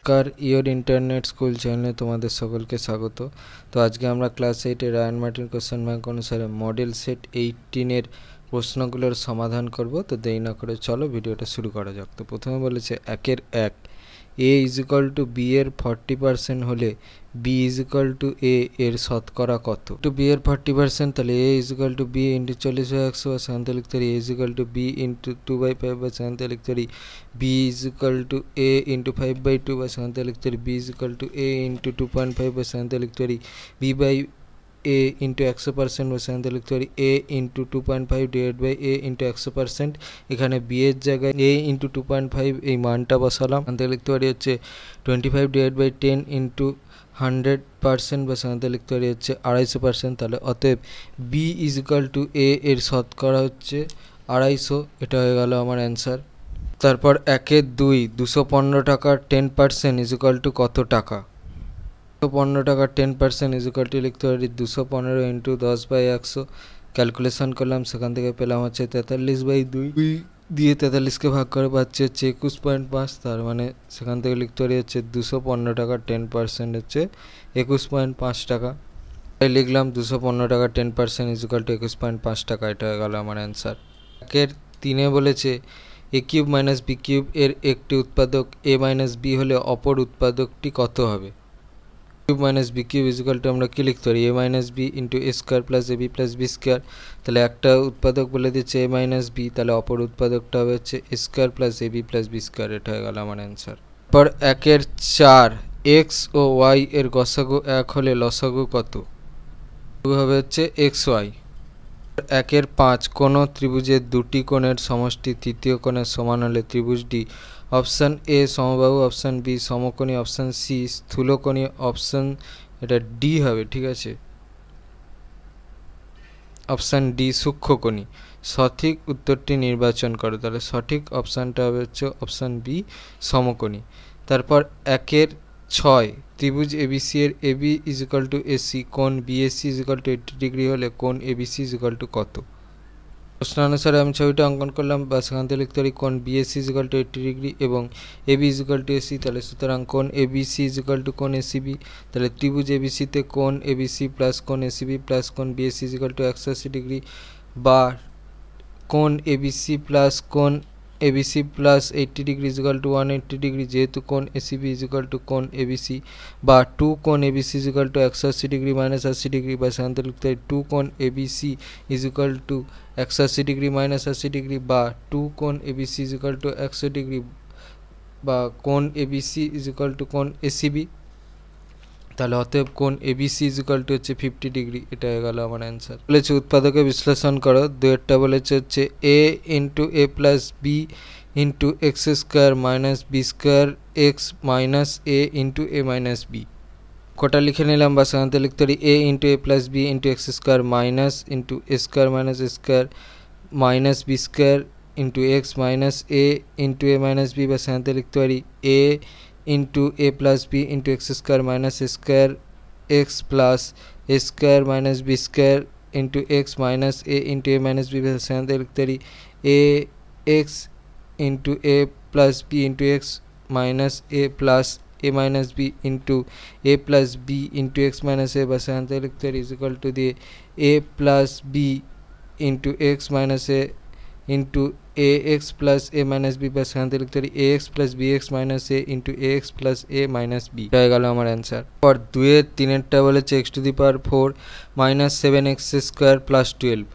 Car your internet school চ্যানেলে তোমাদের সকলকে স্বাগত। তো আজকে আমরা ক্লাস 8 এর রায়ান মার্টিন কোশ্চেন ব্যাংক অনুসারে মডেল সেট 18 এর প্রশ্নগুলোর সমাধান করব। তো দেরি না করে চলো ভিডিওটা শুরু করা যাক। তো প্রথমে বলেছে 1 a is equal to B এর 40% হলে B is equal to A এর শতকরা কত? টু বি এর 40% তাহলে a is equal to B into 40/100 বা সেখান লিখতে পারি a is equal to B into 2/5 বা সেখান লিখতে পারি b is equal to a into 5/2 বা সেখান লিখতে পারি b is equal to a into 2.5 বা সেখান লিখতে পারি b বাই a ইন্টু 100% বা সেখান লিখতে পারি a into 2.5 divide by a into 100%। এখানে b এর জায়গায় a ইন্টু 2.5 এই মানটা বসালাম। সেখান লিখতে পারি হচ্ছে 25 ডিভাইড বাই 10 ইন্টু 100% বা সেখান লিখতে পারি হচ্ছে 250%। তাহলে অতএব b is equal to a এর শতকরা হচ্ছে 250। এটা হয়ে গেল আমার অ্যান্সার। তারপর 215 টাকার 10% ইজ ইকুয়াল টু কত টাকা? 215 টাকার 10% ইজ ইকুয়াল টু লিখতে পারি 215 ইন্টু 10/100। ক্যালকুলেশন করলাম, সেখান থেকে পেলাম হচ্ছে 43/2 দিয়ে 43কে ভাগ করে পাচ্ছি হচ্ছে 21.5। তার মানে সেখান থেকে লিখতে পারি হচ্ছে 215 টাকার 10% হচ্ছে 21.5 টাকা। তাই লিখলাম 215 টাকার 10% ইজ ইকুয়াল টু 21.5 টাকা। এটা হয়ে গেল আমার অ্যান্সার। 3 বলেছে a cube minus B cube এর একটি উৎপাদক a মাইনাস বি হলে অপর উৎপাদকটি কত হবে? Cube minus B cube is equal to আমরা কি লিখতে পারি a minus B into A square plus A B plus B square. তাহলে একটা উৎপাদক বলে দিচ্ছে a মাইনাস বি, তাহলে অপর উৎপাদকটা হবে হচ্ছে এ square plus A B plus B square. এটা হয়ে গেল আমার অ্যান্সার। পর 4 এক্স ও ওয়াই এর গসাগু 1 হলে লসাগু কত? হবে হচ্ছে এক্স ওয়াই। 5 কোনো ত্রিভুজের দুটি কোণের সমষ্টি তৃতীয় কোণের সমান হলে ত্রিভুজটি অপশান এ সমবাহু, অপশান বি সমকোণী, অপশান সি স্থূলকোণী, অপশান এটা ডি হবে, ঠিক আছে, অপশান ডি সূক্ষ্মকোণী। সঠিক উত্তরটি নির্বাচন করো। তাহলে সঠিক অপশানটা হবে হচ্ছে অপশান বি সমকোণী। তারপর 6 ত্রিভুজ এবিসি এর AB is equal to AC কোণ BAC is equal to 80 degree হলে কোণ এবিসি ইজ ইকুয়াল টু কত? প্রশ্নানুসারে আমি ছবিটা অঙ্কন করলাম, বা সেখান থেকে লিখতে পারি কোণ BAC is equal to 80 degree এবং AB is equal to AC. তাহলে সুতরাং কোণ এবিসি ইজ ইকুয়াল টু কোণ এসিবি। তাহলে ত্রিভুজ এবিসিতে কোণ এবিসি প্লাস কোণ এসিবি প্লাস কোণ BAC is equal to 180 degree, বা কোণ এবিসি প্লাস কোণ ABC plus 80 degree is equal to 180 degree, যেহেতু কোণ এসিবি ইজ ইকুয়াল টু কোণ এবিসি, বা 2 কোণ ABC is equal to 180 degree minus 80 degree, বা সেখান থেকে লিখতে হয় 2 কোণ ABC is equal to 180 degree minus 80 degree, বা 2 কোণ ABC is equal two 100 degree, বা কোণ এবিসি ইজ ইকুয়াল টু কোণ এসিবি। তাহলে অতএব কোণ এবিসি ইজ ইকুয়াল টু হচ্ছে 50 ডিগ্রি। এটা হয়ে গেল আমার অ্যান্সার। বলেছে উৎপাদকে বিশ্লেষণ করো। দুয়েরটা বলেছে হচ্ছে a into a plus b into x square minus b square x minus a into A minus b. কোটা লিখে নিলাম, বা সেখান থেকে লিখতে পারি a into a plus b into x square minus into A square minus square minus b square into x minus a into A minus b, বা সেখান থেকে লিখতে পারি a into a plus b into x square minus square x plus a square minus b square into x minus a into A minus b, সেখান থেকে লিখতে পারি a x into a plus b into x minus a plus a minus B into a plus b into x minus a, বা সেখান থেকে লিখতে পারি is equal to দিয়ে a plus b into x minus a into a x plus a minus b, বা সেখান থেকে লিখতে পারি a x plus b x minus a into a x plus a minus b. হয়ে গেল আমার answer. পর 3 বলেছে x to the power 4 minus 7x square plus 12।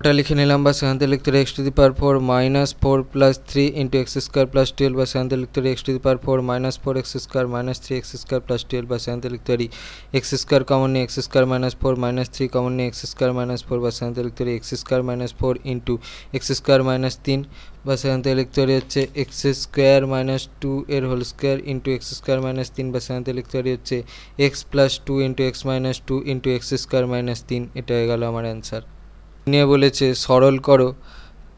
ওটা লিখে নিলাম, বা সেখান থেকে লিখতে পারি x to the power 4 minus 4 plus 3 into x square plus 12, বা সেখান থেকে লিখতে পারি x to the power 4 minus 4x square minus 3x square plus 12, বা সেখান থেকে লিখতে পারি এক্স স্কোয়ার কমন নিয়ে x square minus 4 minus 3 common নিয়ে এক্স স্কোয়ার মাইনাস 4, বা সেখান থেকে লিখতে পারি x square minus 4 into x square minus 3, বা সেখান থেকে লিখতে পারি হচ্ছে এক্স স্কোয়ার মাইনাস 2 এর whole square into x square minus 3, বা সেখান থেকে লিখতে পারি হচ্ছে X plus 2 into x minus 2 into x square minus 3। এটা হয়ে গেল আমার অ্যান্সার। নিয়ে বলেছে সরল করো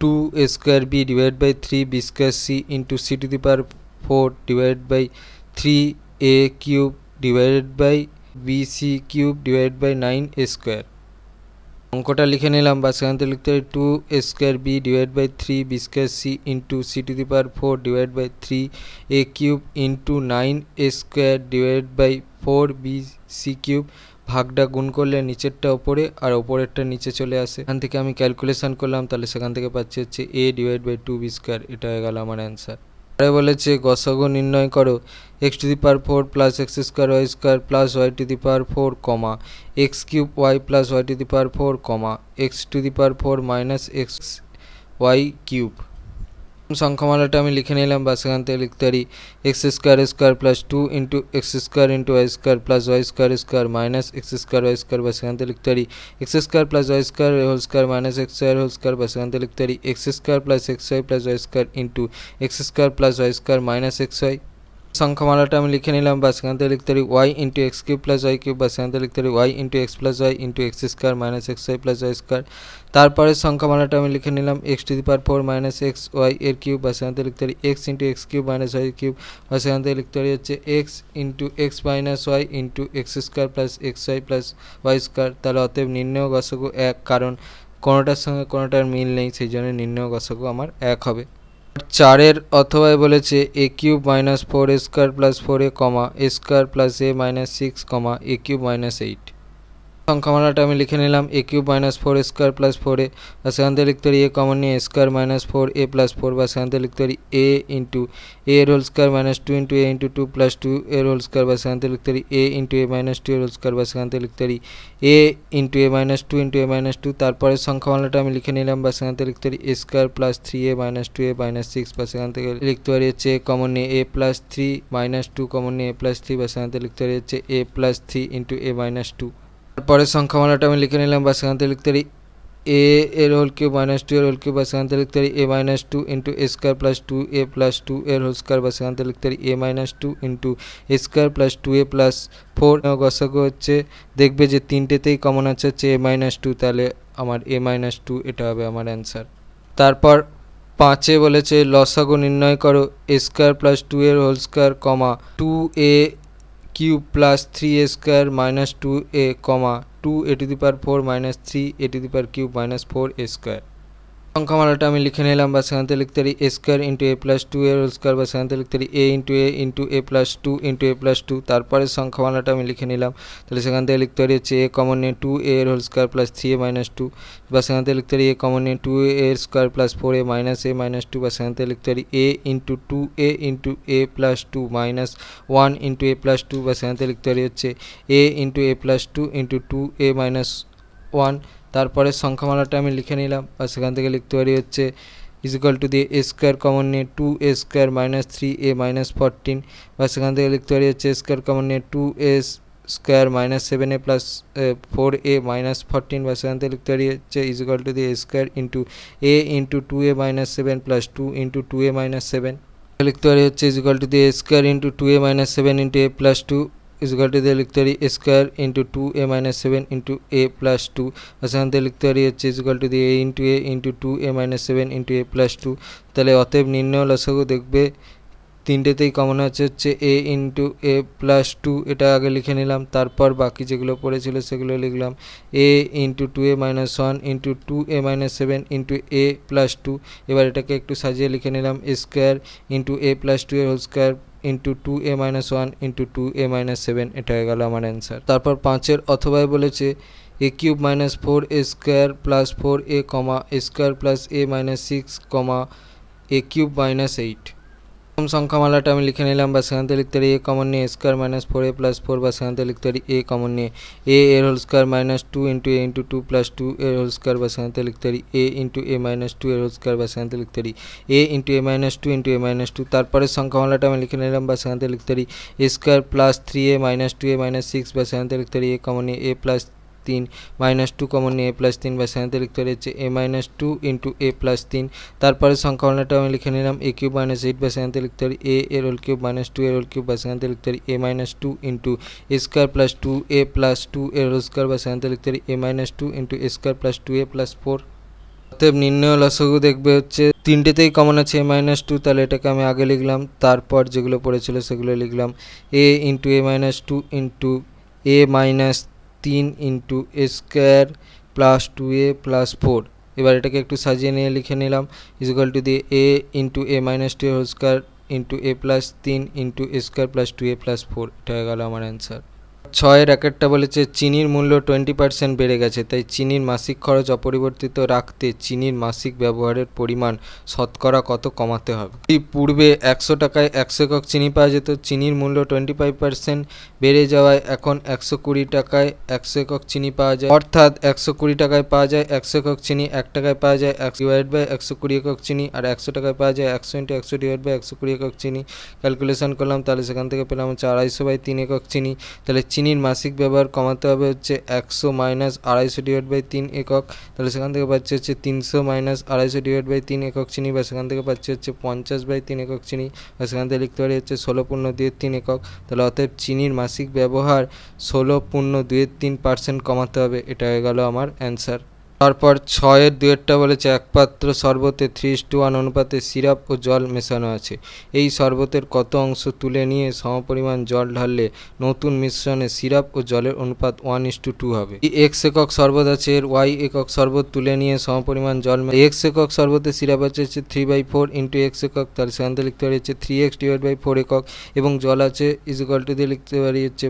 2 square B divide by 3 B square C into C to the power 4 divide by 3 A cube divided by B C cube divide by 9 A square. অঙ্কটা লিখে নিলাম বা সেখান থেকে লিখতে পারি 2 a square B divide by 3 B square C into C to the power 4 divide by 3 a cube into 9 a square divide by 4 B C cube. ভাগটা গুণ করলে নিচেরটা ওপরে আর ওপরেরটা নিচে চলে আসে। এখান থেকে আমি ক্যালকুলেশন করলাম, তাহলে সেখান থেকে পাচ্ছি হচ্ছে a divide by 2 B square. এটা হয়ে গেল আমার অ্যান্সার। পরে বলেছে গসাগু নির্ণয় করো x to the power 4 plus x square y square plus y to the power 4 comma x cube y plus y to the power 4 comma x to the power 4 minus x y cube. সংখ্যামালাটা আমি লিখে নিলাম বা সেখান থেকে লিখতে পারি x square plus 2 into x square into y square plus Y square minus x square y square বা সেখান থেকে লিখতে পারি x square plus Y square whole square minus x y whole square বা সেখান থেকে লিখতে পারি x square plus x Y plus Y square into x square plus Y square minus x y. সংখ্যামালাটা আমি লিখে নিলাম বা সেখান থেকে লিখতে পারি y into x cube plus y cube বা সেখান থেকে লিখতে পারি y into x plus y into x square minus x Y plus Y square. তারপরে সংখ্যামালাটা আমি লিখে নিলাম X to the power 4 minus x Y এর কিউব বা সেখান থেকে লিখতে পারি X into x cube minus Y cube বা সেখান থেকে লিখতে পারি হচ্ছে X into x minus Y into x square plus x Y plus Y square. তাহলে অতএব নির্ণয় গসাগু 1, কারণ কোনোটার সঙ্গে কোনোটার মিল নেই, সেই জন্য নির্ণয় গসাগু আমার 1 হবে। 4 অথবা বলেছে a cube minus 4 A square plus 4 A comma a square plus a minus 6 comma a cube minus 8। সংখ্যামালাটা আমি লিখে নিলাম এ কিউব মাইনাস 4 স্কোয়ার প্লাস 4 এ বা সেখান থেকে লিখতে পারি এ কমন নিয়ে এ স্কোয়ার মাইনাস 4 এ প্লাস 4 বা সেখান থেকে লিখতে পারি এ ইন্টু এ এর হোল স্কোয়ার মাইনাস 2 ইন্টু এ ইন্টু 2 প্লাস 2 এর হোল স্কোয়ার বা সেখান থেকে লিখতে পারি এ ইন্টু এ মাইনাস 2 এর হোল স্কোয়ার বা সেখান থেকে লিখতে পারি a into A minus 2 into A minus 2। তারপরে সংখ্যামালাটা আমি লিখে নিলাম বা সেখান থেকে লিখতে পারি a square plus 3 A minus 2 A minus 6 বা সেখান থেকে লিখতে পারি হচ্ছে এ কমন নিয়ে এ প্লাস 3 মাইনাস 2 কমন নিয়ে এ প্লাস 3 বা সেখান থেকে লিখতে পারি হচ্ছে এ প্লাস 3 ইন্টু এ মাইনাস 2। তারপরে সংখ্যামালাটা আমি লিখে নিলাম বা সেখান থেকে লিখতে পারি এ এর হোল কিউব মাইনাস 2 এর হোল কিউব বা সেখান থেকে লিখতে পারি এ মাইনাস 2 ইন্টু এ স্কোয়ার প্লাস 2 এ প্লাস 2 এর হোল স্কোয়ার বা সেখান থেকে লিখতে পারি এ মাইনাস 2 ইন্টু এ স্কোয়ার প্লাস 2 এ প্লাস 4। গসাগু হচ্ছে দেখবে যে তিনটেতেই কমন আছে হচ্ছে এ মাইনাস 2, তাহলে আমার এ মাইনাস 2 এটা হবে আমার অ্যান্সার। তারপর 5 বলেছে লসাগু নির্ণয় করো এ স্কোয়ার প্লাস 2 এর whole square comma 2a cube plus 3a square minus 2a comma 2a to the power 4 minus 3a to the power cube minus 4a square. সংখ্যামালাটা আমি লিখে নিলাম বা সেখান থেকে লিখতে পারি a square into a plus 2 এর হোল স্কোয়ার বা সেখান থেকে লিখতে পারি a into a plus 2 into a plus 2। তারপরে সংখ্যামালাটা আমি লিখে নিলাম, তাহলে সেখান থেকে লিখতে পারি হচ্ছে এ কমন নিয়ে 2a এর whole square plus 3a minus 2 বা সেখান থেকে লিখতে পারি এ কমন নিয়ে 2a এর স্কোয়ার প্লাস 4a মাইনাস এ মাইনাস 2 বা সেখান থেকে লিখতে পারি a into 2a into a plus 2 minus 1 into a plus 2 বা সেখান থেকে লিখতে পারি হচ্ছে a into a plus 2 into 2a minus 1। তারপরে সংখ্যামালাটা আমি লিখে নিলাম বা সেখান থেকে লিখতে পারি হচ্ছে ইজিক্যাল টু দিয়ে এ স্কোয়ার কমন নিয়ে 2a square minus 3a minus 14 বা সেখান থেকে লিখতে পারি হচ্ছে স্কোয়ার কমন নিয়ে 2a square minus 7a plus 4a minus 14 বা সেখান থেকে লিখতে পারি হচ্ছে ইজিক্যাল টু দিয়ে square into a into 2a minus 7 plus 2 into 2a minus 7 লিখতে পারি হচ্ছে ইজিক্যাল টু দিয়ে square into 2a minus 7 into a plus 2 is equal to দিয়ে লিখতে পারি square into 2a minus 7 into a plus 2 বা সেখান থেকে লিখতে পারি হচ্ছে ইজিক্যাল টু দিয়ে a into 2a minus 7 into a plus 2। তাহলে অতএব নির্ণয় লসাগু দেখবে তিনটেতেই কমন আছে হচ্ছে এ ইন্টু এ প্লাস 2, এটা আগে লিখে নিলাম। তারপর বাকি যেগুলো পড়েছিল সেগুলো লিখলাম এ into 2a minus 1 into 2a minus 7 into a plus 2। এবার এটাকে একটু সাজিয়ে লিখে নিলাম স্কোয়ার ইন্টু a প্লাস 2 এর whole square into 2a minus 1 into 2a minus 7, এটা হয়ে গেল আমার অ্যান্সার। তারপর 5 অথবায় বলেছে a cube minus 4a square plus 4a comma a square plus a minus 6 comma a cube minus 8। সংখ্যামালাটা আমি লিখে নিলাম বা সেখান থেকে লিখতে পারি এ কমন নিয়ে স্কোয়ার মাইনাস 4a প্লাস 4 বা সেখান থেকে লিখতে পারি এ কমন নিয়ে এ এর হোল স্কোয়ার মাইনাস 2 ইন্টু এ ইন্টু 2 প্লাস 2 এর হোল স্কোয়ার বা সেখান থেকে লিখতে পারি এ ইন্টু এ মাইনাস 2 এর হোল স্কোয়ার বা সেখান থেকে লিখতে পারি a into A minus 2 into A minus 2। তারপরে সংখ্যামালাটা আমি লিখে নিলাম বা সেখান থেকে লিখতে পারি a square plus 3a minus 2a minus 6 বা সেখান থেকে লিখতে পারি এ কমন নিয়ে এ প্লাস 3 মাইনাস 2 কমন নিয়ে এ প্লাস 3 বা সেখান থেকে লিখতে পারি হচ্ছে এ মাইনাস 2 ইন্টু এ প্লাস 3। তারপরে সংখ্যামালাটা আমি লিখে নিলাম এ কিউব মাইনাস 8 বা সেখান থেকে লিখতে পারি এ এর হোল কিউব মাইনাস 2 এর হোল কিউব বা সেখান থেকে লিখতে পারি এ মাইনাস 2 ইন্টু এ স্কোয়ার প্লাস 2a প্লাস 2 এর হোল স্কোয়ার বা সেখান থেকে লিখতে পারি এ মাইনাস 2 ইন্টু এ স্কোয়ার প্লাস 2a প্লাস 4। অতএব নির্ণয় লসাগু দেখবে হচ্ছে তিনটেতেই কমন আছে এ মাইনাস 2, তাহলে এটাকে আমি আগে লিখলাম। তারপর যেগুলো পড়েছিল সেগুলো লিখলাম এ ইন্টু এ মাইনাস 2 ইন্টু এ মাইনাস 3 ইন্টু এ স্কোয়ার প্লাস 2a প্লাস 4। এবার এটাকে একটু সাজিয়ে নিয়ে লিখে নিলাম ইকুয়াল টু দিয়ে a into a minus 2 whole square into a plus 3 into a square plus 2a plus 4। এটা হয়ে গেল আমার অ্যান্সার। 6 একটা বলেছে চিনির মূল্য 20% বেড়ে গেছে, তাই চিনির মাসিক খরচ অপরিবর্তিত রাখতে চিনির মাসিক ব্যবহারের পরিমাণ শতকরা কত কমাতে হবে। পূর্বে 100 টাকায় 100 একক চিনি পাওয়া যেত, চিনির মূল্য 25% বেড়ে যাওয়ায় এখন 120 টাকায় 100 একক চিনি পাওয়া যায়, অর্থাৎ 120 টাকায় পাওয়া যায় 100 একক চিনি, 1 টাকায় পাওয়া যায় 100/120 একক চিনি, আর 100 টাকায় পাওয়া যায় 100 × 100/120 একক চিনি। ক্যালকুলেশন করলাম, তাহলে সেখান থেকে পেলাম হচ্ছে 250/3 একক চিনি। তাহলে চিনির মাসিক ব্যবহার কমাতে হবে হচ্ছে 100 - 250/3 একক, তাহলে সেখান থেকে পাচ্ছি হচ্ছে 300 - 250/3 একক চিনি, বা সেখান থেকে পাচ্ছি হচ্ছে 50/3 একক চিনি, বা সেখান থেকে লিখতে পারি হচ্ছে 16.23 একক। তাহলে অতএব চিনির মাসিক ব্যবহার 16.23% কমাতে হবে। এটা হয়ে গেল আমার অ্যান্সার। তারপর 6 বলেছে এক পাত্র শরবতে 3:1 অনুপাতে সিরাপ ও জল মেশানো আছে, এই শরবতের কত অংশ তুলে নিয়ে সমপরিমাণ জল ঢাললে নতুন মিশ্রণে সিরাপ ও জলের অনুপাত 1:2 হবে। এই x একক শরবত আছে, এর y একক শরবত তুলে নিয়ে সমপরিমাণ জল, x একক শরবতে সিরাপ আছে হচ্ছে 3/4 ইন্টু x একক, তাহলে সেখান থেকে লিখতে পারি হচ্ছে 3x/4 একক, এবং জল আছে ইকুয়াল টু দিয়ে লিখতে পারি হচ্ছে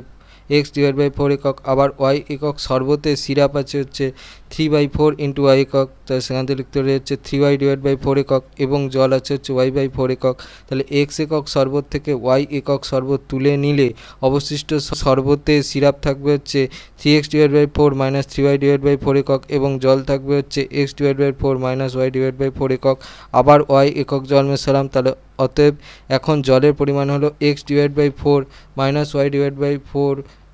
x/4 একক। আবার y একক শরবতে সিরাপ আছে হচ্ছে 3/4 ইন্টু y একক, তাহলে সেখান থেকে লিখতে পারি হচ্ছে 3y/4 একক, এবং জল আছে হচ্ছে y/4 একক। তাহলে x একক শরবত থেকে y একক শরবত তুলে নিলে অবশিষ্ট শরবতে সিরাপ থাকবে হচ্ছে 3x/4 - 3y/4 একক, এবং জল থাকবে হচ্ছে x/4 - y/4 একক। আবার y একক জল মেশালাম, তাহলে অতএব এখন জলের পরিমাণ হলো x/4 - y/4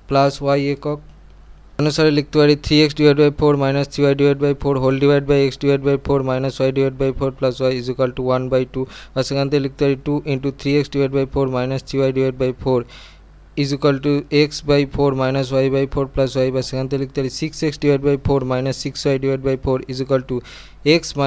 প্লাস y একক। অনুসারে লিখতে পারি 3x/4 - 3y/4 whole divide by x/4 - y/4 plus y is equal to 1/2, আর সেখান থেকে লিখতে পারি 2 × 3x/4 - 3y/4 is equal to x/4 - y/4 plus y, বা সেখান থেকে লিখতে পারি 6x/4 - 6y/4 is equal to x -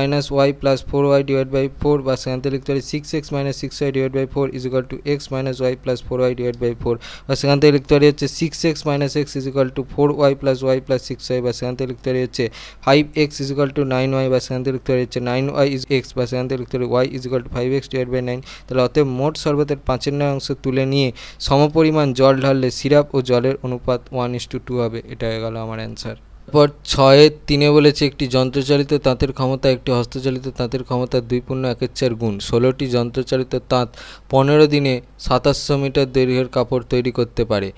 y plus 4y/4, বা সেখান থেকে লিখতে পারি 6x - 6y/4 is equal to x - y plus 4y/4, বা সেখান থেকে লিখতে পারি হচ্ছে 6x - x is equal two 4y plus y plus 6y, বা সেখান থেকে লিখতে পারি হচ্ছে 5x is equal two 9y, বা সেখান থেকে লিখতে পারি হচ্ছে 9y ইজ x, বা সেখান থেকে লিখতে পারি y is equal two 5x/9। তাহলে অতএব মোট শরবতের 5/9 অংশ তুলে নিয়ে সমপরিমাণ জল ঢাললে সিরাপ ও জলের অনুপাত 1:2 হবে। এটা হয়ে গেল আমার অ্যান্সার। তারপর 6 বলেছে একটি যন্ত্রচালিত তাঁতের ক্ষমতা একটি হস্তচালিত তাঁতের ক্ষমতা 2.1/4 গুণ। 16টি যন্ত্রচালিত তাঁত 15 দিনে 2700 মিটার দৈর্ঘ্যের কাপড় তৈরি করতে পারে।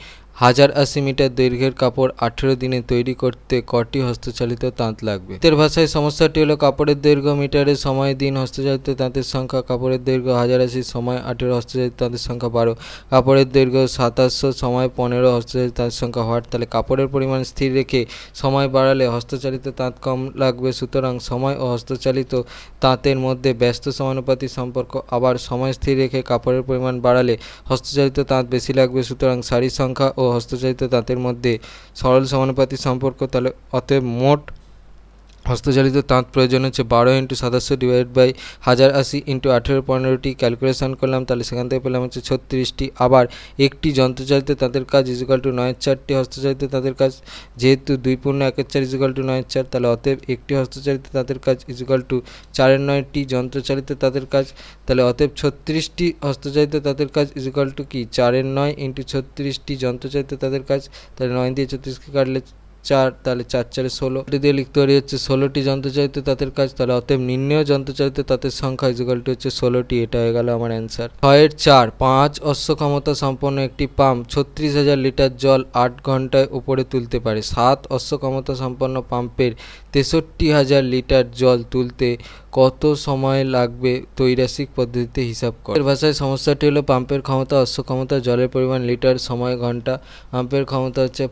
1080 মিটার দৈর্ঘ্যের কাপড় 18 দিনে তৈরি করতে কটি হস্তচালিত তাঁত লাগবে? এর ভাষায় সমস্যাটি হলো কাপড়ের দৈর্ঘ্য মিটারে, সময় দিন, হস্তচালিত তাঁতের সংখ্যা। কাপড়ের দৈর্ঘ্য 1080, সময় 18, হস্তচালিত তাঁতের সংখ্যা 12। কাপড়ের দৈর্ঘ্য 2700, সময় 15, হস্তচালিত তাঁতের সংখ্যা হওয়ার, তাহলে কাপড়ের পরিমাণ স্থির রেখে সময় বাড়ালে হস্তচালিত তাঁত কম লাগবে, সুতরাং সময় ও হস্তচালিত তাঁতের মধ্যে ব্যস্ত সমানুপাতি সম্পর্ক। আবার সময় স্থির রেখে কাপড়ের পরিমাণ বাড়ালে হস্তচালিত তাঁত বেশি লাগবে, সুতরাং সারি সংখ্যা ও হস্তচালিত তাঁতের মধ্যে সরল সমানুপাতি সম্পর্ক। তাহলে অতএব মোট হস্তচালিত তাঁত প্রয়োজন হচ্ছে 12 × 2700 ডিভাইড বাই 1080 × 18 15টি। ক্যালকুলেশন করলাম, তাহলে সেখান থেকে পেলাম হচ্ছে 36টি। আবার একটি যন্ত্রচালিত তাঁতের কাজ ইজ ইকুয়াল টু 9/4টি হস্তচালিত তাঁতের কাজ, যেহেতু 2.1/4 ইজ ইকুয়াল টু 9/4, তাহলে অতএব একটি হস্তচালিত তাঁতের কাজ ইজ ইকুয়াল টু 4/9টি যন্ত্রচালিত তাঁতের কাজ। তাহলে অতএব 36টি হস্তচালিত তাঁতের কাজ ইজ ইকুয়াল টু কি 4/9 × 36টি যন্ত্রচালিত তাঁতের কাজ। তাহলে 9 দিয়ে 36কে কাটলে 4, তাহলে 4×4 16 দিয়ে লিখতে পারি হচ্ছে 16টি যন্ত্রচালিত তাঁতের কাজ। তাহলে অতএব নির্ণেয় যন্ত্রচালিত তাঁতের সংখ্যা ইজ ইকুয়াল টু হচ্ছে 16টি। এটা হয়ে গেল আমার অ্যান্সার। 6 5 অশ্ব ক্ষমতা সম্পন্ন একটি পাম্প 36,000 লিটার জল 8 ঘন্টায় উপরে তুলতে পারে। 7 অশ্ব ক্ষমতা সম্পন্ন পাম্পের 63,000 লিটার জল তুলতে কত সময় লাগবে তৈরাসিক পদ্ধতিতে হিসাব করে? এর ভাষায় সমস্যাটি হলো পাম্পের ক্ষমতা, অশ্ব ক্ষমতা, জলের পরিমাণ লিটার, সময় ঘন্টা। পাম্পের ক্ষমতা হচ্ছে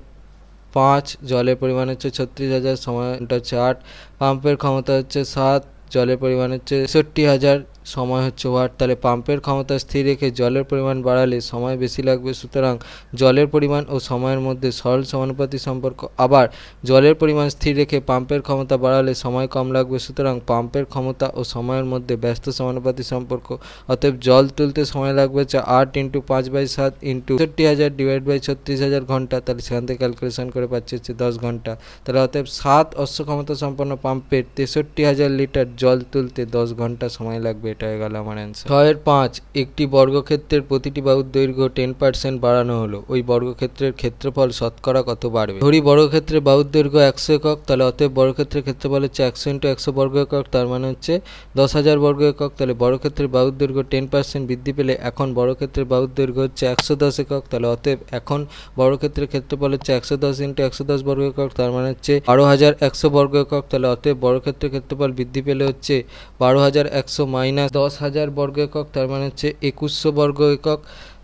5, জলের পরিমাণ হচ্ছে 36,000, সময় হচ্ছে 8। পাম্পের ক্ষমতা হচ্ছে 7, জলের পরিমাণ হচ্ছে 63,000, সময় হচ্ছে ওয়াট। তাহলে পাম্পের ক্ষমতা স্থির রেখে জলের পরিমাণ বাড়ালে সময় বেশি লাগবে, সুতরাং জলের পরিমাণ ও সময়ের মধ্যে সরল সমানুপাতিক সম্পর্ক। আবার জলের পরিমাণ স্থির রেখে পাম্পের ক্ষমতা বাড়ালে সময় কম লাগবে, সুতরাং পাম্পের ক্ষমতা ও সময়ের মধ্যে ব্যস্ত সমানুপাতিক সম্পর্ক। অতএব জল তুলতে সময় লাগবে হচ্ছে 8 × 5/7 × 63,000 / 36,000 ঘন্টা। তাহলে সেখান থেকে ক্যালকুলেশন করে পাচ্ছি হচ্ছে 10 ঘন্টা। তাহলে অতএব 7 অশ্ব ক্ষমতা সম্পন্ন পাম্পের 63,000 লিটার জল তুলতে 10 ঘন্টা সময় লাগবে। এটা হয়ে গেল আমার অ্যান্সার। 6-5 একটি বর্গক্ষেত্রের প্রতিটি বাহুর দৈর্ঘ্য 10% বাড়ানো হলো, ওই বর্গক্ষেত্রের ক্ষেত্রফল শতকরা কত বাড়বে? ধরি বর্গক্ষেত্রের বাহুর দৈর্ঘ্য 100 একক, তাহলে অতএব বর্গক্ষেত্রের ক্ষেত্রফল হচ্ছে 100 × 100 বর্গ একক, তার মানে হচ্ছে 10,000 বর্গ একক। তাহলে বর্গক্ষেত্রের বাহুর দৈর্ঘ্য 10% বৃদ্ধি পেলে এখন বর্গক্ষেত্রের বাহুর দৈর্ঘ্য হচ্ছে 110 একক। তাহলে অতএব এখন বর্গক্ষেত্রের ক্ষেত্রফল হচ্ছে 110 × 110 বর্গ একক, তার মানে হচ্ছে 12,100 বর্গ একক। তাহলে অতএব বর্গক্ষেত্রের ক্ষেত্রফল বৃদ্ধি পেলে হচ্ছে 12,100 - 10,000 বর্গ একক, তার মানে হচ্ছে 2100 বর্গ একক।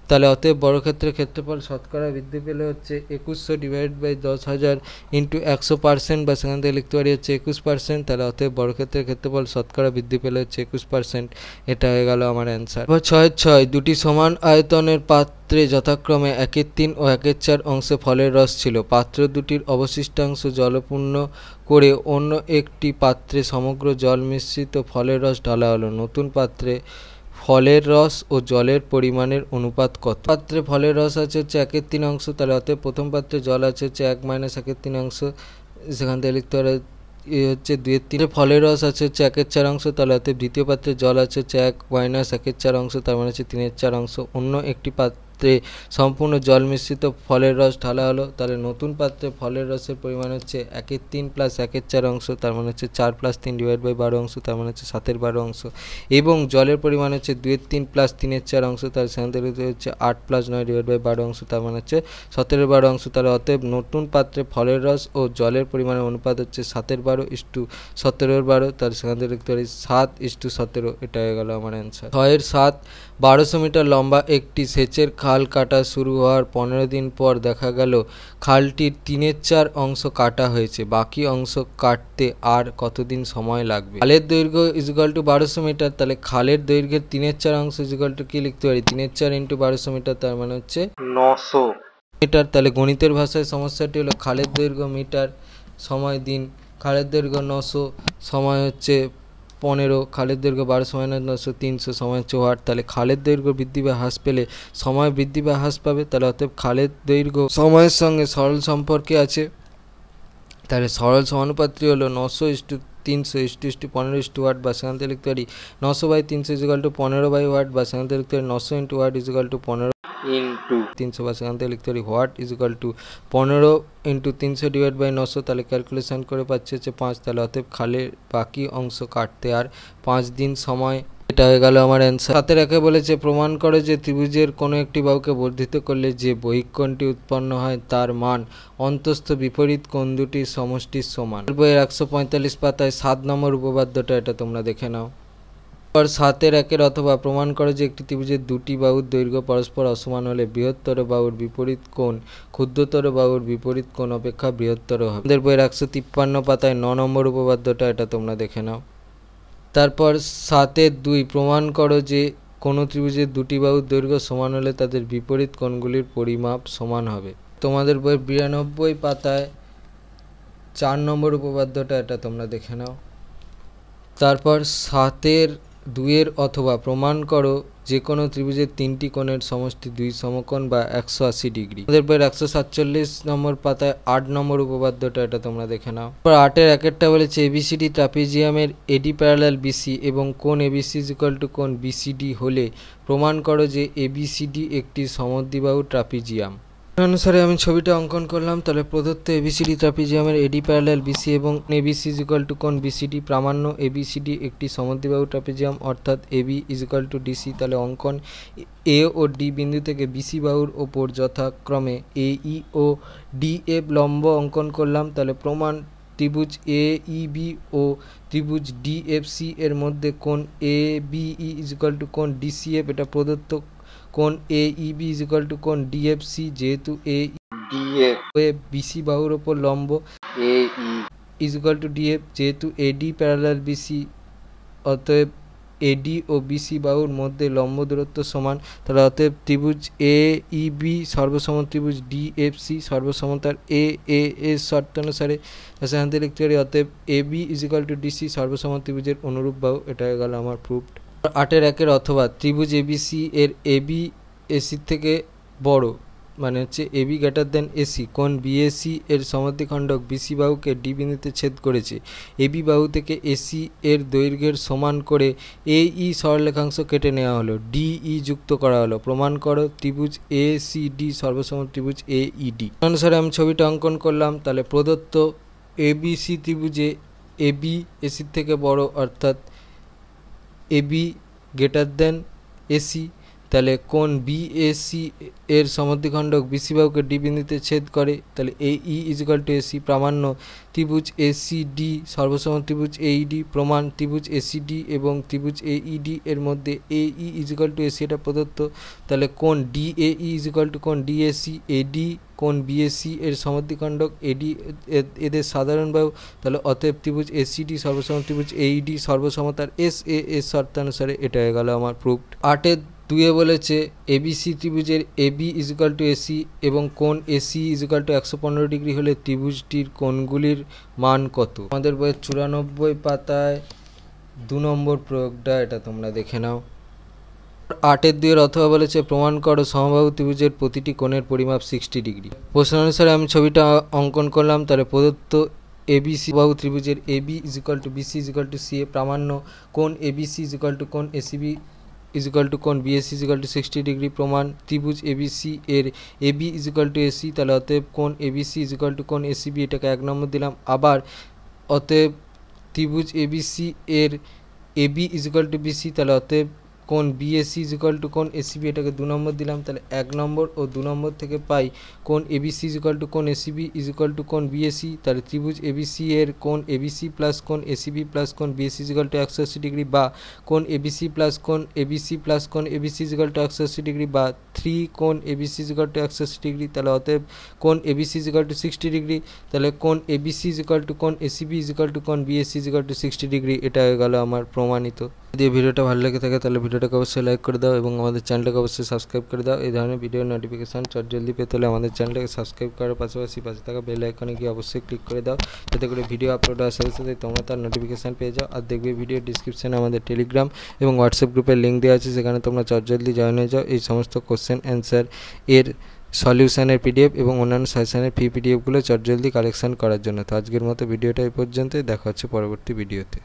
তাহলে অতএব বর্গক্ষেত্রের ক্ষেত্রফল শতকরা বৃদ্ধি পেলে হচ্ছে 2100 / 10,000 × 100%, বা সেখান থেকে লিখতে পারি হচ্ছে 21%। তাহলে অতএব বর্গক্ষেত্রের ক্ষেত্রফল শতকরা বৃদ্ধি পেলে হচ্ছে 21%। এটা হয়ে গেল আমার অ্যান্সার। 6-6 দুটি সমান আয়তনের পাত্রে যথাক্রমে 1/3 ও 1/4 অংশে ফলের রস ছিল। পাত্র দুটির অবশিষ্টাংশ জলপূর্ণ করে অন্য একটি পাত্রে সমগ্র জল মিশ্রিত ফলের রস ঢালা হলো। নতুন পাত্রে ফলের রস ও জলের পরিমাণের অনুপাত কত? পাত্রে ফলের রস আছে হচ্ছে 1/3 অংশ, তাহলে অতএব প্রথম পাত্রে জল আছে হচ্ছে 1 - 1/3 অংশ, সেখান থেকে লিখতে পারে হচ্ছে 2/3। ফলের রস আছে হচ্ছে 1/4 অংশ, তাহলে অতএব দ্বিতীয় পাত্রে জল আছে হচ্ছে 1 - 1/4 অংশ, তার মানে হচ্ছে 3/4 অংশ। অন্য একটি পাত্রে সম্পূর্ণ জল মিশ্রিত ফলের রস ঢালা হলো, তাহলে নতুন পাত্রে ফলের রসের পরিমাণ হচ্ছে 1/3 + 1/4 অংশ, তার মানে হচ্ছে 4 + 3 / 12 অংশ, তার মানে হচ্ছে 7/12 অংশ। এবং জলের পরিমাণ হচ্ছে 2/3 + 3/4 অংশ, তার সেখান থেকে হচ্ছে 8 + 9 / 12 অংশ, তার মানে হচ্ছে 17/12 অংশ। তাহলে অতএব নতুন পাত্রে ফলের রস ও জলের পরিমাণের অনুপাত হচ্ছে 7/12 = 17/12, তার সেখান থেকে লিখতে পারি 7:17। এটা হয়ে গেল আমার অ্যান্সার। 6-7 1200 মিটার লম্বা একটি সেচের খাল কাটা শুরু হওয়ার 15 দিন পর দেখা গেল খালটির 3/4 অংশ কাটা হয়েছে, বাকি অংশ কাটতে আর কতদিন সময় লাগবে? খালের দৈর্ঘ্য = 1200 মিটার, তাহলে খালের দৈর্ঘ্যের 3/4 অংশ কি লিখতে পারি 3/4 × 1200 মিটার, তার মানে হচ্ছে 900 মিটার। তাহলে গণিতের ভাষায় সমস্যাটি হলো খালের দৈর্ঘ্য মিটার, সময় দিন। খালের দৈর্ঘ্য 900, সময় হচ্ছে 15, খালের দৈর্ঘ্য 1200 - 900 300, সময় হচ্ছে ওয়াট। তাহলে খালের দৈর্ঘ্য বৃদ্ধি বা হ্রাস পেলে সময় বৃদ্ধি বা হ্রাস পাবে। তাহলে অতএব খালের দৈর্ঘ্য সময়ের সঙ্গে সরল সম্পর্কে আছে, তাহলে সরল সমানুপাত্রী হলো 900:300:15 ওয়াট, বা সেখান থেকে লিখতে পারি 900/300 = 15/ওয়াট, বা সেখান থেকে লিখতে পারি 900 × ওয়াট = 15 × 300, বা সেখান থেকে লিখতে পারি ওয়াট = 15 × 300 / 900। তাহলে ক্যালকুলেশন করে পাচ্ছি হচ্ছে 5। তাহলে অতএব খালের বাকি অংশ কাটতে আর 5 দিন সময়। এটা হয়ে গেল আমার অ্যান্সার। 7-1 বলেছে প্রমাণ করে যে ত্রিভুজের কোনো একটি বাহুকে বর্ধিত করলে যে বহিঃকোণটি উৎপন্ন হয় তার মান অন্তস্থ বিপরীত কোণ দুটির সমষ্টির সমান। বইয়ের 145 পাতায় 7 নম্বর উপপাদ্যটা, এটা তোমরা দেখে নাও। 7-1 অথবা প্রমাণ করে যে একটি ত্রিভুজের দুটি বাহুর দৈর্ঘ্য পরস্পর অসমান হলে বৃহত্তর বাহুর বিপরীত কোণ ক্ষুদ্রতর বাহুর বিপরীত কোণ অপেক্ষা বৃহত্তর হবে। আমাদের বইয়ের 153 পাতায় 9 নম্বর উপপাদ্যটা, এটা তোমরা দেখে নাও। তারপর 7-2 প্রমাণ করো যে কোনো ত্রিভুজের দুটি বাহুর দৈর্ঘ্য সমান হলে তাদের বিপরীত কোণগুলির পরিমাপ সমান হবে। তোমাদের বইয়ের 92 পাতায় 4 নম্বর উপপাদ্যটা, এটা তোমরা দেখে নাও। তারপর 7-2 অথবা প্রমাণ করো যে কোনো ত্রিভুজের তিনটি কোণের সমষ্টি 2 সমকোণ বা 180 ডিগ্রি। আমাদের বইয়ের 147 নম্বর পাতায় 8 নম্বর উপপাদ্যটা, এটা তোমরা দেখে নাও। তারপর 8-1 বলেছে ABCD ট্রাপিজিয়ামের AD প্যারালাল BC এবং কোণ ABC = কোণ BCD হলে প্রমাণ করো যে ABCD একটি সমদ্বিবাহু ট্রাপিজিয়াম। অনুসারে আমি ছবিটা অঙ্কন করলাম। তাহলে প্রদত্ত ABCD ট্রাপিজিয়ামের AD প্যারালাল BC এবং ABC = কোণ BCD প্রামাণ্য ABCD একটি সমদ্বিবাহু ট্রাপিজিয়াম, অর্থাৎ AB = DC। তাহলে অঙ্কন A ও D বিন্দু থেকে BC বাহুর ওপর যথাক্রমে AE ও DF লম্ব অঙ্কন করলাম। তাহলে প্রমাণ ত্রিভুজ AEB ও ত্রিভুজ DFC এর মধ্যে কোণ ABE = কোণ DCF, এটা প্রদত্ত। কোণ AEB = কোণ DFC, যেহেতু AEDF BC বাহুর ওপর লম্ব, AE = DF যেহেতু AD প্যারালাল BC, অতএব এডি ও বিসি বাহুর মধ্যে লম্ব দূরত্ব সমান, তাহলে অতএব ত্রিভুজ এ ই বি সর্বসম ত্রিভুজ ডি এফ সি সর্বসমতার এ এস শর্তানুসারে সেখান থেকে লিখতে পারি অতএব A B is equal to DC সর্বসম ত্রিভুজের অনুরূপ বাহু। এটা হয়ে গেল আমার প্রুফড। 8-এর 1-এর অথবা ত্রিভুজ এবিসি এর এবি এসির থেকে বড়, মানে হচ্ছে এবি গ্রেটার দেন এসি, কোণ বিএসি এর সমদ্বিখণ্ডক বিসি বাহুকে ডি বিন্দুতে ছেদ করেছে। এবি বাহু থেকে এসি এর দৈর্ঘ্যের সমান করে এই সরলরেখাংশ কেটে নেওয়া হলো, ডিই যুক্ত করা হলো। প্রমাণ করো ত্রিভুজ এ সি ডি সর্বসম ত্রিভুজ এইডি। অনুসারে আমি ছবিটা অঙ্কন করলাম। তাহলে প্রদত্ত এবিসি ত্রিভুজে এবি এসির থেকে বড়, অর্থাৎ এবি গ্রেটার দেন এসি, তাহলে কোণ বিএসি এর সমদ্বিখণ্ডক বিসি বাহুকে ডি বিন্দুতে ছেদ করে, তাহলে এই ই ইজিক্যাল টু এসি। প্রামাণ্য ত্রিভুজ এসিডি সর্বসম ত্রিভুজ এইডি। প্রমাণ ত্রিভুজ এসিডি এবং ত্রিভুজ এইডি এর মধ্যে এই ইজিক্যাল টু এসি, এটা প্রদত্ত। তাহলে কোণ ডিএই ইজিক্যাল টু কোণ ডিএসি, এডি কোণ বিএসি এর সমদ্বিখণ্ডক এডি এদের সাধারণ বাহু, তাহলে অতএব ত্রিভুজ এসিডি সর্বসম ত্রিভুজ এইডি সর্বসমতার এস শর্তানুসারে। এটা হয়ে গেল আমার প্রুফড। 8-এর 2-এ বলেছে এবিসি ত্রিভুজের এবি ইজিক্যাল টু এসি এবং কোণ এসি ইজিক্যাল টু 115 ডিগ্রি হলে ত্রিভুজটির কোণগুলির মান কত। আমাদের বইয়ের 94 পাতায় 2 নম্বর প্রয়োগটা, এটা তোমরা দেখে নাও। 8-এর 2-এর অথবা বলেছে প্রমাণ করো সমবাহু ত্রিভুজের প্রতিটি কোণের পরিমাপ 60 ডিগ্রি। প্রশ্ন অনুসারে আমি ছবিটা অঙ্কন করলাম। তাহলে প্রদত্ত এবিসি বাহু ত্রিভুজের AB is equal to BC is equal to C A প্রামাণ্য কোণ এবিসি ইজিক্যাল টু কোণ এসিবি ইজিক্যাল টু কোণ বিএসি ইজিক্যাল টু 60 ডিগ্রি। প্রমাণ ত্রিভুজ এবিসি এর এবি ইজিক্যাল টু এসি, তাহলে অতএব কোণ এবিসি ইজিক্যাল টু কোণ এসিবি, এটাকে 1 নম্বর দিলাম। আবার অতএব ত্রিভুজ এবিসি এর এবি ইজিক্যাল টু বিসি, তাহলে অতএব কোণ বিএসি ইজিক্যাল টু কোণ এসিবি, এটাকে 2 নম্বর দিলাম। তাহলে 1 নম্বর ও 2 নম্বর থেকে পাই কোণ এবিসি ইজিক্যাল টু কোণ এসিবি ইজিক্যাল টু কোণ বিএসি। তাহলে ত্রিভুজ এবিসি এর কোণ এবিসি প্লাস কোণ এসিবি প্লাস কোণ বিএসি ইজিক্যাল টু 180 ডিগ্রি, বা কোণ এবিসি প্লাস কোণ এবিসি প্লাস কোণ এবিসি ইজিক্যাল টু 180 ডিগ্রি, বা 3 কোণ এবিসি ইজিক্যাল টু 180 ডিগ্রি। তাহলে অতএব কোণ এবিসি ইজিক্যাল টু 60 ডিগ্রি, তাহলে কোণ এবিসি ইজিক্যাল টু কোণ এসিবি ইজিক্যাল টু কোণ বিএসি ইজিক্যাল টু 60 ডিগ্রি। এটা হয়ে গেল আমার প্রমাণিত। যদি ভিডিওটা ভালো লেগে থাকে তাহলে ভিডিওটাকে অবশ্যই লাইক করে দাও এবং আমাদের চ্যানেলটাকে অবশ্যই সাবস্ক্রাইব করে দাও। এই ধরনের ভিডিও নোটিফিকেশান জলদি পেতে হলে আমাদের চ্যানেলটাকে সাবস্ক্রাইব করার পাশাপাশি পাশে থাকা বেল আইকনে গিয়ে অবশ্যই ক্লিক করে দাও, যাতে করে ভিডিও আপলোড হওয়ার সাথে সাথে তোমরা তার নোটিফিকেশান পেয়ে যাও। আর দেখবে ভিডিও ডিসক্রিপশানে আমাদের টেলিগ্রাম এবং হোয়াটসঅ্যাপ গ্রুপের লিঙ্ক দেওয়া আছে, সেখানে তোমরা জলদি জয়েন হয়ে যাও। এই সমস্ত কোশ্চেন অ্যান্সার এর সলিউশনের পিডিএফ এবং অন্যান্য সাজেশনের পিডিএফগুলো জলদি কালেকশন করার জন্য। তো আজকের মতো ভিডিওটা এই পর্যন্তই, দেখা হচ্ছে পরবর্তী ভিডিওতে।